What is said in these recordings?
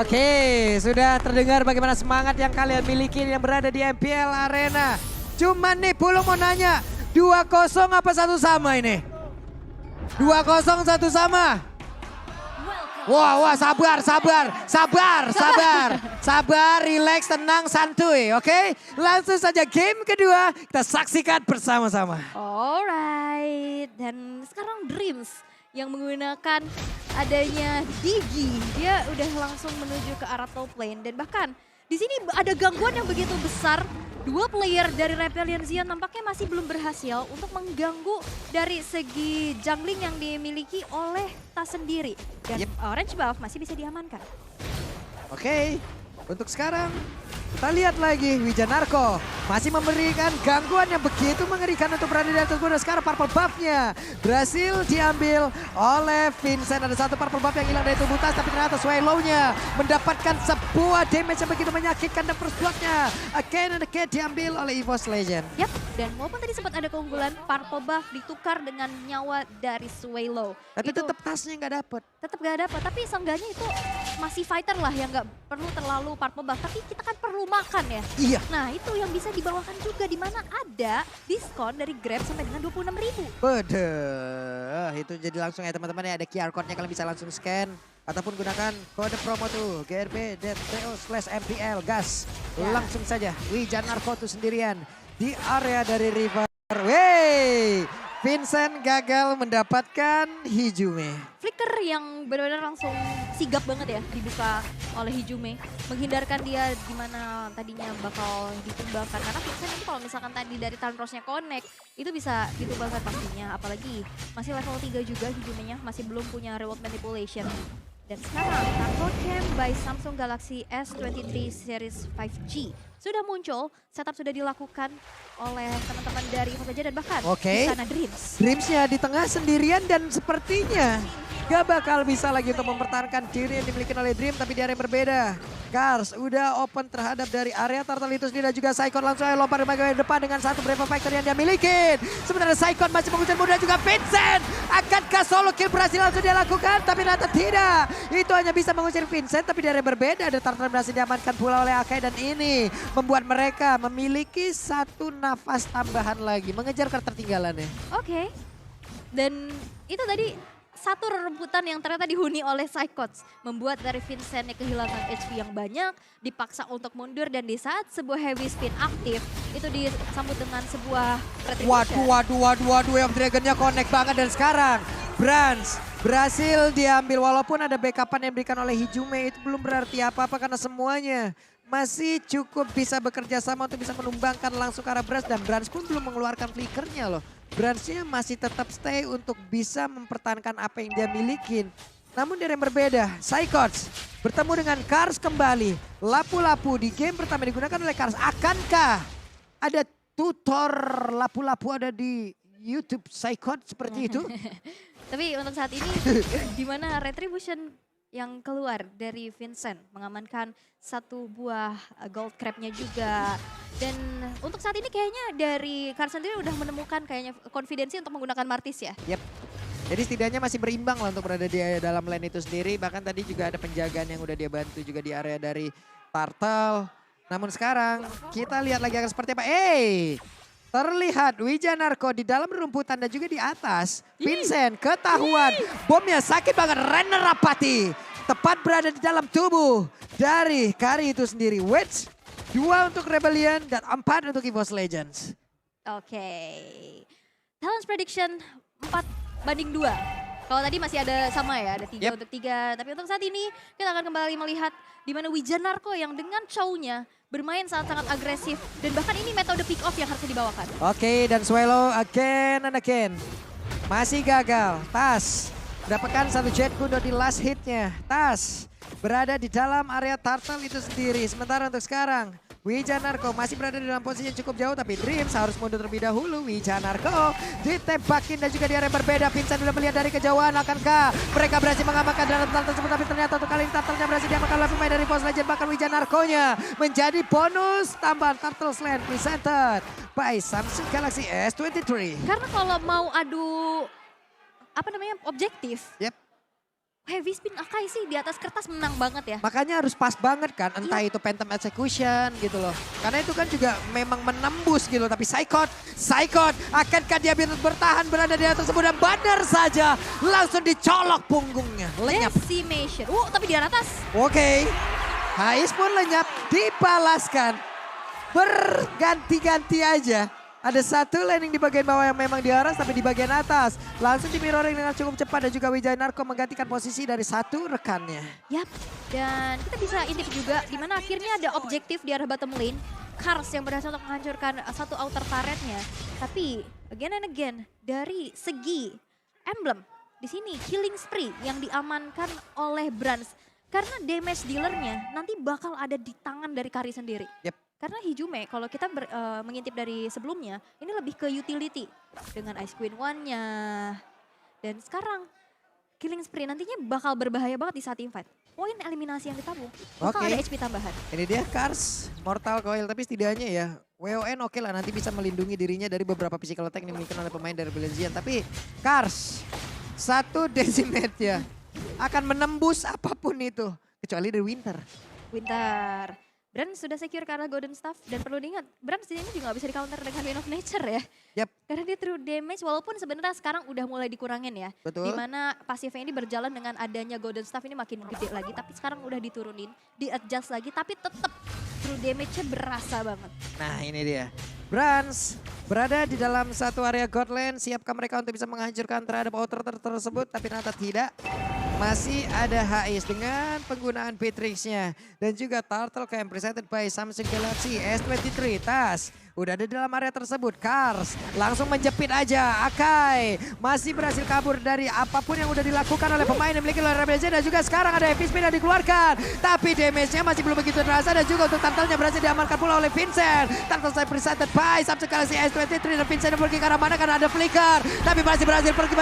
Oke, sudah terdengar bagaimana semangat yang kalian miliki yang berada di MPL Arena. Cuman nih Pulo mau nanya, 2-0 apa satu sama ini? 2-0 satu sama? Wah, sabar, relax, tenang, santuy, oke? Langsung saja game kedua, kita saksikan bersama-sama. Alright, dan sekarang Dreams yang menggunakan adanya Digi, dia udah langsung menuju ke arah top lane dan bahkan di sini ada gangguan yang begitu besar. Dua player dari Rebellion Xion nampaknya masih belum berhasil untuk mengganggu dari segi jungling yang dimiliki oleh Tas sendiri. Dan Orange Buff masih bisa diamankan. Oke, untuk sekarang kita lihat lagi Wijanarko masih memberikan gangguan yang begitu mengerikan untuk berada di atas bola. Sekarang purple buff-nya berhasil diambil oleh Vincent. Ada satu purple buff yang hilang dari tubuh Tas, tapi ternyata Swallow-nya mendapatkan sebuah damage yang begitu menyakitkan dan first blood-nya again and again diambil oleh EVOS Legend. Yap, dan walaupun tadi sempat ada keunggulan, purple buff ditukar dengan nyawa dari Swallow. Tapi tetap Tasnya nggak dapet. Tetap gak dapat, tapi seenggaknya itu masih fighter lah yang gak perlu terlalu purple buff. Tapi kita kan perlu makan ya. Iya. Nah itu yang bisa dibawakan juga, di mana ada diskon dari Grab sampai dengan 26.000. Bedeh, itu jadi langsung ya teman-teman ya, ada QR code-nya kalian bisa langsung scan. Ataupun gunakan kode promo tuh GRB.TO/MPL gas. Langsung saja Wijanarko tuh sendirian di area dari River. Wey, Vincent gagal mendapatkan Hijume. Flicker yang benar-benar langsung sigap banget ya dibuka oleh Hijume. Menghindarkan dia di mana tadinya bakal ditumbangkan. Karena Vincent itu kalau misalkan tadi dari turn rose-nya connect, itu bisa ditumbangkan pastinya. Apalagi masih level 3 juga Hijumenya, masih belum punya reward manipulation. Dan sekarang Turtle Cam by Samsung Galaxy S23 Series 5G sudah muncul, setup sudah dilakukan oleh teman-teman dari EVOS Legends dan bahkan di sana Dreams. Dreamsnya di tengah sendirian dan sepertinya gak bakal bisa lagi untuk mempertahankan diri yang dimiliki oleh Dream, tapi di area yang berbeda. Kars udah open terhadap dari area Turtle itu sendiri dan juga Saikon langsung aja lompat ke depan dengan satu Brave Factor yang dia miliki. Sebenarnya Saikon masih mengusir mudah juga Vincent. Akankah solo kill berhasil langsung dia lakukan? Tapi ternyata tidak. Itu hanya bisa mengusir Vincent, tapi di area yang berbeda ada Turtle berhasil diamankan pula oleh Akai. Dan ini membuat mereka memiliki satu nafas tambahan lagi mengejar ketertinggalannya. Oke. Dan itu tadi satu rebutan yang ternyata dihuni oleh Psychots. Membuat dari Vincent kehilangan HP yang banyak, dipaksa untuk mundur, dan di saat sebuah heavy spin aktif, itu disambut dengan sebuah retribution. Waduh, yang Dragon-nya connect banget. Dan sekarang Brans berhasil diambil walaupun ada backupan yang diberikan oleh Hijume, itu belum berarti apa-apa karena semuanya masih cukup bisa bekerja sama untuk bisa menumbangkan langsung ke arah Brans. Dan Brans pun belum mengeluarkan flickernya loh. Bransnya masih tetap stay untuk bisa mempertahankan apa yang dia miliki. Namun dari yang berbeda, Psychots bertemu dengan Kars kembali. Lapu-lapu di game pertama digunakan oleh Kars. Akankah ada tutor lapu-lapu ada di YouTube Psychots seperti itu? Tapi untuk saat ini, di mana retribution yang keluar dari Vincent mengamankan satu buah gold crab-nya juga. Dan untuk saat ini kayaknya dari Kars sendiri udah menemukan kayaknya konfidensi untuk menggunakan Martis ya. Yep. Jadi setidaknya masih berimbang lah untuk berada di dalam lane itu sendiri. Bahkan tadi juga ada penjagaan yang udah dia bantu juga di area dari Turtle. Namun sekarang kita lihat lagi akan seperti apa. Terlihat Wijanarko di dalam rumputan dan juga di atas. Vincent ketahuan. Bomnya sakit banget. Renner Rapati tepat berada di dalam tubuh dari Kari itu sendiri. Wedge 2 untuk Rebellion dan 4 untuk EVOS Legends. Oke. Talents prediction 4-2. Kalau tadi masih ada sama ya, ada 3 untuk 3. Tapi untuk saat ini kita akan kembali melihat di mana Wijanarko yang dengan chow-nya bermain sangat-sangat agresif. Dan bahkan ini metode pick off yang harus dibawakan. Oke, dan Swallow again and again. Masih gagal. Tas mendapatkan satu jet kuno di last hitnya. Tas berada di dalam area Turtle itu sendiri. Sementara untuk sekarang Wijanarko masih berada di dalam posisi yang cukup jauh, tapi Dreams harus mundur terlebih dahulu. Wijanarko ditembakin dan juga di area berbeda. Vincent sudah melihat dari kejauhan, akankah mereka berhasil mengamankan dalam Turtle tersebut, tapi ternyata untuk kali ini Turtle-nya berhasil diamankan oleh pemain dari EVOS Legends. Bahkan Wijanarko-nya menjadi bonus tambahan Turtle Slam presented by Samsung Galaxy S23. Karena kalau mau adu objektif, Heavy spin Akai sih di atas kertas menang banget ya. Makanya harus pas banget kan, entah itu Phantom Execution gitu loh. Karena itu kan juga memang menembus gitu, tapi Psychot akankah dia bisa bertahan berada di atas tersebut dan benar saja langsung dicolok punggungnya, lenyap. Decimation, tapi di atas. Oke, Hais pun lenyap, dibalaskan. Berganti-ganti aja. Ada satu landing di bagian bawah yang memang diaras tapi di bagian atas. Langsung di mirroring dengan cukup cepat dan juga Wijaya Narko menggantikan posisi dari satu rekannya. Yap, dan kita bisa intip juga di mana akhirnya ada objektif di arah bottom lane. Kars yang berhasil untuk menghancurkan satu outer turretnya. Tapi again and again dari segi emblem di sini killing spree yang diamankan oleh Brans. Karena damage dealernya nanti bakal ada di tangan dari Kari sendiri. Yep. Karena Hijume kalau kita mengintip dari sebelumnya ini lebih ke utility. Dengan Ice Queen One-nya. Dan sekarang killing spree nantinya bakal berbahaya banget di saat invite. Poin eliminasi yang ditabung bakal ada HP tambahan. Ini dia Kars, Mortal Coil. Tapi setidaknya ya WON oke lah nanti bisa melindungi dirinya dari beberapa physical attack yang dimiliki oleh pemain dari Belizian. Tapi Kars, satu decimate ya akan menembus apapun itu. Kecuali dari Winter. Brand sudah secure ke arah Golden Staff dan perlu diingat Brand ini juga gak bisa di counter dengan Wind of Nature ya. Yap. Karena dia true damage walaupun sebenarnya sekarang udah mulai dikurangin ya. Betul. Dimana pasifnya ini berjalan dengan adanya Golden Staff ini makin gede lagi. Tapi sekarang udah diturunin, di-adjust lagi tapi tetap true damage-nya berasa banget. Nah ini dia. Brans berada di dalam satu area Godland. Siapkah mereka untuk bisa menghancurkan terhadap outer tersebut? Tapi ternyata tidak. Masih ada Hais dengan penggunaan Beatrix-nya. Dan juga Turtle Camp presented by Samsung Galaxy S23. Tas udah ada di dalam area tersebut. Kars langsung menjepit aja. Akai masih berhasil kabur dari apapun yang udah dilakukan oleh pemain yang memiliki oleh Rebellion. Dan juga sekarang ada heavy spin yang dikeluarkan. Tapi damage-nya masih belum begitu terasa. Dan juga untuk Turtle-nya berhasil diamankan pula oleh Vincent. Turtle saya presented by Samsung Galaxy S23. Dan Vincent pergi ke arah mana karena ada flicker. Tapi masih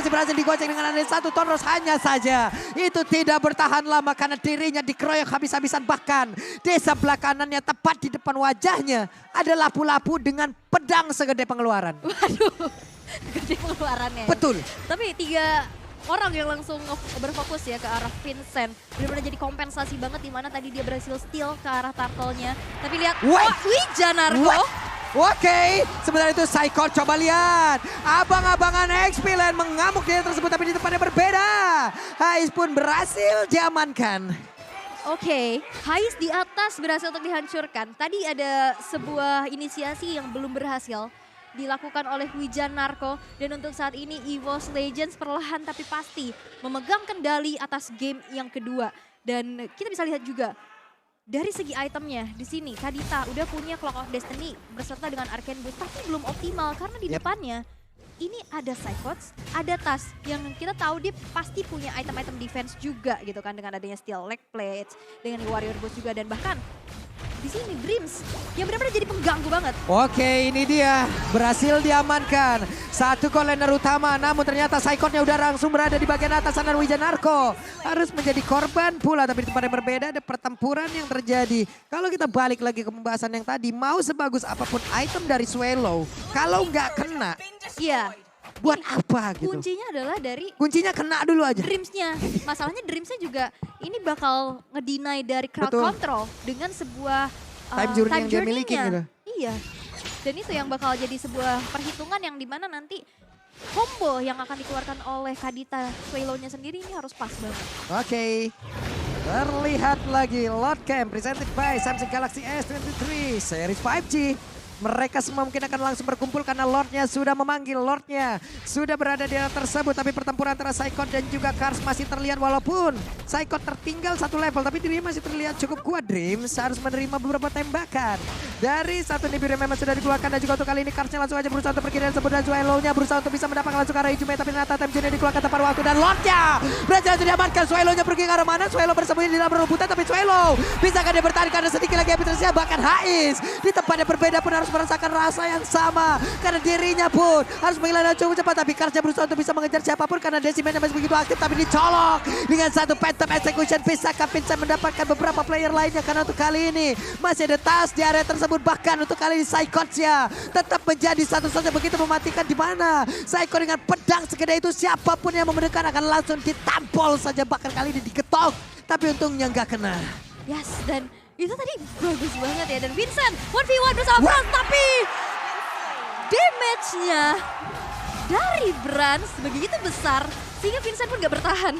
berhasil digocek dengan ada satu Tonros hanya saja. Itu tidak bertahan lama karena dirinya dikeroyok habis-habisan. Bahkan di sebelah kanannya tepat di depan wajahnya ada lapu-lapu dengan pedang segede pengeluaran. Waduh, gede pengeluarannya. Betul. Tapi 3 orang yang langsung berfokus ya ke arah Vincent. Benar-benar jadi kompensasi banget dimana tadi dia berhasil steal ke arah turtle-nya. Tapi lihat, Wijaya Narko. Oke, sebenarnya itu Psychot, coba lihat. Abang-abangan XP Land mengamuk dia tersebut tapi di depannya berbeda. Hais pun berhasil diamankan. Oke, Hais di atas berhasil untuk dihancurkan. Tadi ada sebuah inisiasi yang belum berhasil dilakukan oleh Wijaya Narko. Dan untuk saat ini EVOS Legends perlahan tapi pasti memegang kendali atas game yang kedua. Dan kita bisa lihat juga dari segi itemnya di sini Kadita udah punya Clock of Destiny beserta dengan Arcane Boost tapi belum optimal karena di depannya ini ada Psychots, ada Tas yang kita tahu dia pasti punya item-item defense juga gitu kan dengan adanya Steel Leg Plates, dengan Warrior Boost juga dan bahkan di sini Dreams yang benar-benar jadi pengganggu banget. Oke, ini dia berhasil diamankan. Satu golender utama namun ternyata Psychotnya udah langsung berada di bagian atas sana. Wijaya Narko harus menjadi korban pula tapi di tempat yang berbeda ada pertempuran yang terjadi. Kalau kita balik lagi ke pembahasan yang tadi, mau sebagus apapun item dari Swallow kalau nggak kena, iya. Buat apa gitu? Kuncinya adalah dari kuncinya kena dulu aja. Dreams-nya. Masalahnya Dreams-nya juga ini bakal ngedeny dari crowd control dengan sebuah time journey yang dia miliki gitu. Iya. Dan itu yang bakal jadi sebuah perhitungan yang dimana nanti combo yang akan dikeluarkan oleh Kadita Swallow-nya sendiri ini harus pas banget. Oke. Terlihat lagi Lord Camp presented by Samsung Galaxy S23 series 5G. Mereka semua mungkin akan langsung berkumpul karena Lordnya sudah memanggil. Lordnya sudah berada di area tersebut. Tapi pertempuran antara Psychot dan juga Kars masih terlihat walaupun Psychot tertinggal 1 level. Tapi dirinya masih terlihat cukup kuat. Dreams harus menerima beberapa tembakan. Dari satu Nibiru yang memang sudah dikeluarkan. Dan juga untuk kali ini Karsnya langsung aja berusaha untuk pergi dan sebut. Dan Swallow-nya berusaha untuk bisa mendapatkan langsung ke arah Hijume. Tapi ternyata time journey dikeluarkan tepat waktu. Dan Lordnya berhasil diamankan. Swallow-nya pergi ke arah mana? Swallow bersembunyi di dalam rebutan. Tapi Swallow bisakah dia bertahan karena sedikit lagi habitatnya. Bahkan Hais di tempat yang berbeda pun harus merasakan rasa yang sama. Karena dirinya pun harus menghilangkan cukup cepat. Tapi Karsnya berusaha untuk bisa mengejar siapapun karena Decimannya masih begitu aktif. Tapi dicolok dengan satu phantom execution. Bisakah Vincent mendapatkan beberapa player lainnya? Karena untuk kali ini masih ada Tas di area tersebut. Bahkan untuk kali ini Psychotsnya tetap menjadi satu-satunya begitu mematikan, di mana Psycho dengan pedang segede itu siapapun yang mau mendekat akan langsung ditampol saja. Bahkan kali ini diketok. Tapi untungnya nggak kena. Yes, dan itu tadi bagus banget ya. Dan Vincent 1v1 bersama Brans, tapi damage-nya dari Brans begitu besar sehingga Vincent pun gak bertahan.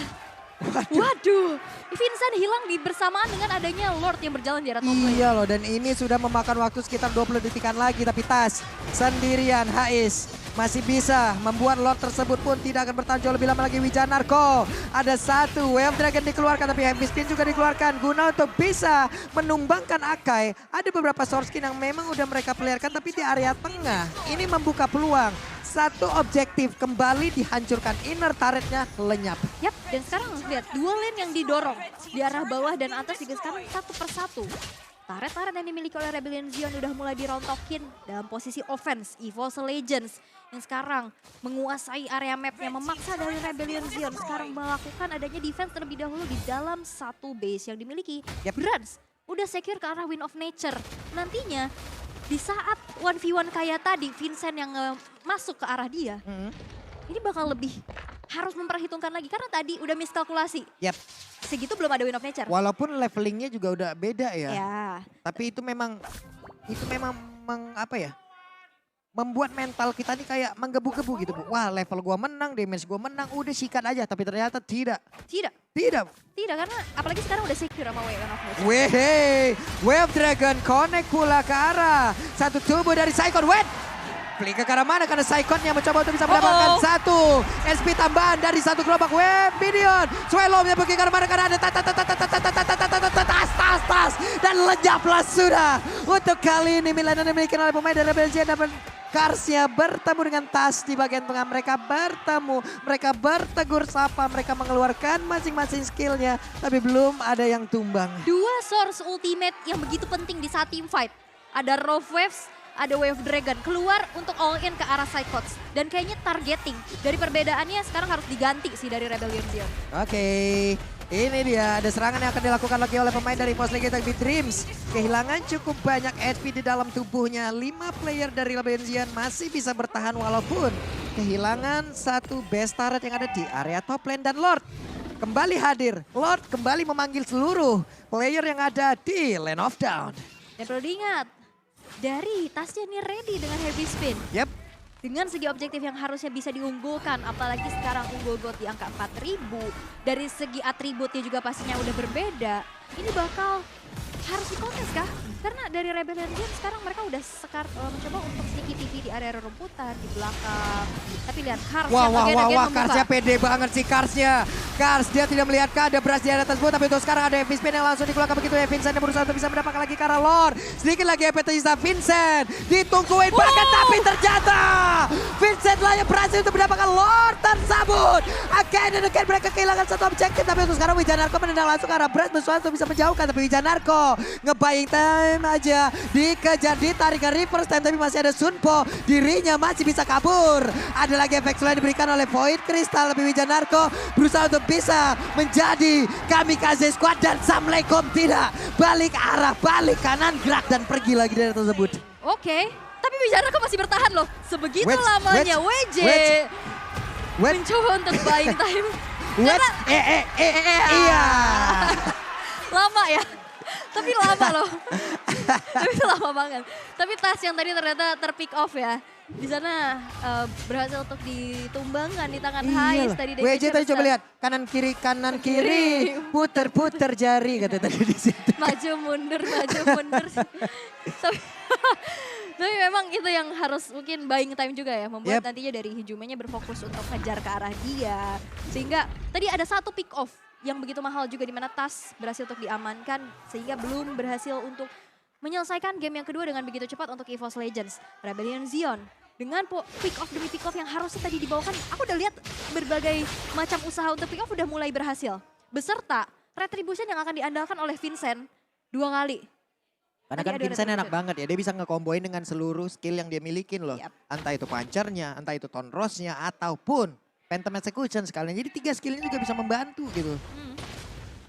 Waduh, Vincent hilang di bersamaan dengan adanya Lord yang berjalan di arah top lane. Iya loh, dan ini sudah memakan waktu sekitar 20 detikan lagi. Tapi Tas sendirian, Hais masih bisa membuat Lord tersebut pun tidak akan bertahan jauh lebih lama lagi. Wijanarko ada satu Wave Dragon dikeluarkan, tapi Heavy Spin juga dikeluarkan guna untuk bisa menumbangkan Akai. Ada beberapa source skin yang memang udah mereka playerkan, tapi di area tengah ini membuka peluang. Satu objektif kembali dihancurkan, inner turretnya lenyap. Yap, dan sekarang lihat dua lane yang didorong di arah bawah dan atas juga sekarang satu persatu. Turret-turret yang dimiliki oleh Rebellion Zion udah mulai dirontokin dalam posisi offense. EVOS Legends yang sekarang menguasai area mapnya, memaksa dari Rebellion Zion sekarang melakukan adanya defense terlebih dahulu di dalam satu base yang dimiliki. Brans udah secure ke arah Wind of Nature. Nantinya di saat 1v1 kayak tadi, Vincent yang masuk ke arah dia, ini bakal lebih harus memperhitungkan lagi. Karena tadi udah miskalkulasi. Yap. Segitu belum ada Wind of Nature. Walaupun levelingnya juga udah beda ya. Ya. Tapi itu memang apa ya? Membuat mental kita nih kayak menggebu-gebu gitu, Bu. Wah, level gua menang, damage gua menang, udah sikat aja. Tapi ternyata tidak. Tidak. Tidak. Tidak, karena apalagi sekarang udah secure sama Wind of Nature. Weh, Wave Dragon connect pula ke arah satu tubuh dari Psychon. Wait, Flick ke arah mana? Karena Psychonnya mencoba untuk bisa mendapatkan satu SP tambahan dari satu gerobak Wave Minion. Swellownya pergi ke arah mana? Karena ada tas dan lenyaplah sudah. Untuk kali ini Milan yang dimiliki oleh pemain dari Belgia dan Karsnya bertemu dengan Tas di bagian tengah. Mereka bertemu, mereka bertegur sapa, mereka mengeluarkan masing-masing skillnya. Tapi belum ada yang tumbang. Dua source ultimate yang begitu penting di saat team fight. Ada Rough Waves, ada Wave Dragon. Keluar untuk all in ke arah Psychots. Dan kayaknya targeting dari perbedaannya sekarang harus diganti sih dari Rebellion Zion. Oke, ini dia ada serangan yang akan dilakukan lagi oleh pemain dari Post Legacy Dreams. Kehilangan cukup banyak HP di dalam tubuhnya. 5 player dari Rebellion Zion masih bisa bertahan walaupun kehilangan satu best turret yang ada di area top lane. Dan Lord kembali hadir. Lord kembali memanggil seluruh player yang ada di Land of Dawn. Dan perlu diingat, dari Tasnya ini ready dengan Heavy Spin. Yep. Dengan segi objektif yang harusnya bisa diunggulkan, apalagi sekarang unggul gold di angka 4000. Dari segi atributnya juga pastinya udah berbeda. Ini bakal harus dikontes kah? Karena dari Rebellion Zion sekarang mereka udah mencoba untuk sneaky TV di area rumputan, di belakang. Tapi lihat Kars yang bagian membuka. Karsnya pede banget sih Karsnya. Kars dia tidak melihat ada Brass di area tersebut, tapi untuk sekarang ada Heavy Spin yang langsung dikeluarkan begitu ya. Vincent yang berusaha untuk bisa mendapatkan lagi ke arah Lord. Sedikit lagi HP tersisa Vincent. Ditungguin bahkan tapi ternyata Vincent lah yang berhasil untuk mendapatkan Lord tersebut. Again and again mereka kehilangan satu objektif, tapi untuk sekarang Wijanarko menendang langsung ke arah Brass berusaha untuk bisa menjauhkan, tapi Wijanarko nge-buying time aja, dikejar, ditarik ke reverse time, tapi masih ada Sunpo, dirinya masih bisa kabur. Ada lagi efek selain diberikan oleh Void Crystal, tapi Wijanarko berusaha untuk bisa menjadi kamikaze squad dan Assalamualaikum tidak. Balik arah, balik kanan, gerak dan pergi lagi dari tersebut. Oke, tapi Wijanarko masih bertahan loh. Sebegitu lamanya WJ mencoba untuk buying time. Iya. Lama ya. Tapi lama loh. Tapi itu lama banget. Tapi Tas yang tadi ternyata terpick off ya. Di sana berhasil untuk ditumbangkan di tangan Hais tadi. WJ tadi coba lihat kanan kiri, puter jari kata tadi di situ. Maju mundur. Tapi memang itu yang harus mungkin buying time juga ya. Membuat nantinya dari Hijumenya berfokus untuk ngejar ke arah dia. Sehingga tadi ada satu pick off yang begitu mahal juga di mana Tas berhasil untuk diamankan. Sehingga belum berhasil untuk menyelesaikan game yang kedua dengan begitu cepat untuk EVOS Legends. Rebellion Zion dengan pick off demi pick off yang harusnya tadi dibawakan. Aku udah lihat berbagai macam usaha untuk pick off udah mulai berhasil. Beserta retribution yang akan diandalkan oleh Vincent 2 kali. Karena Tadi kan ada Vincent retro enak juga. banget ya, dia bisa ngekomboin dengan seluruh skill yang dia milikin loh. Yap. Entah itu punchernya, entah itu tonrosnya, ataupun Phantom Execution sekalian. Jadi 3 skill ini juga bisa membantu gitu.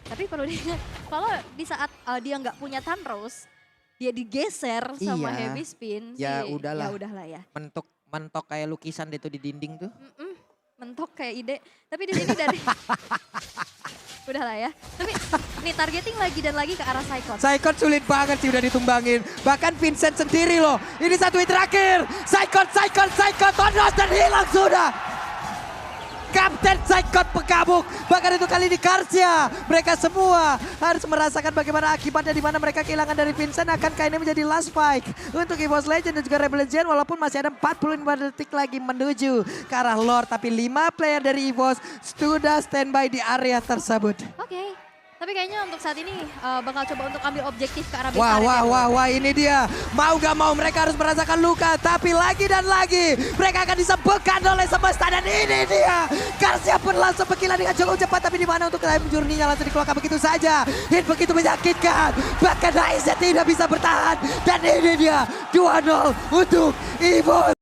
Tapi perlu diingat, kalau di saat dia nggak punya Thanos, dia digeser sama Iya. Heavy Spin Ya sih. udahlah. Ya udahlah ya. Mentok kayak lukisan deh tuh di dinding tuh. Mentok kayak ide. Tapi di sini dari udahlah ya. Tapi nih targeting lagi dan lagi ke arah Psycho. Saikon sulit banget sih udah ditumbangin. Bahkan Vincent sendiri loh. Ini satu hit terakhir. Saikon, tondos dan hilang sudah. Kapten Saikon pekabuk. Bahkan itu kali di Karsia. Mereka semua harus merasakan bagaimana akibatnya di mana mereka kehilangan dari Vincent. Akankah ini menjadi last fight untuk EVOS Legend dan juga Rebel Legend. Walaupun masih ada 45 detik lagi menuju ke arah Lord. Tapi 5 player dari EVOS sudah standby di area tersebut. Oke. Tapi kayaknya untuk saat ini bakal coba untuk ambil objektif ke arah base Wah, area. wah, ini dia. Mau gak mau mereka harus merasakan luka. Tapi lagi dan lagi mereka akan disebutkan oleh semesta. Dan ini dia. Karsia pun langsung berkilah dengan cukup cepat. Tapi di mana untuk time journey-nya langsung dikeluarkan begitu saja. Hit begitu menyakitkan. Bahkan Aizen tidak bisa bertahan. Dan ini dia 2-0 untuk EVOS.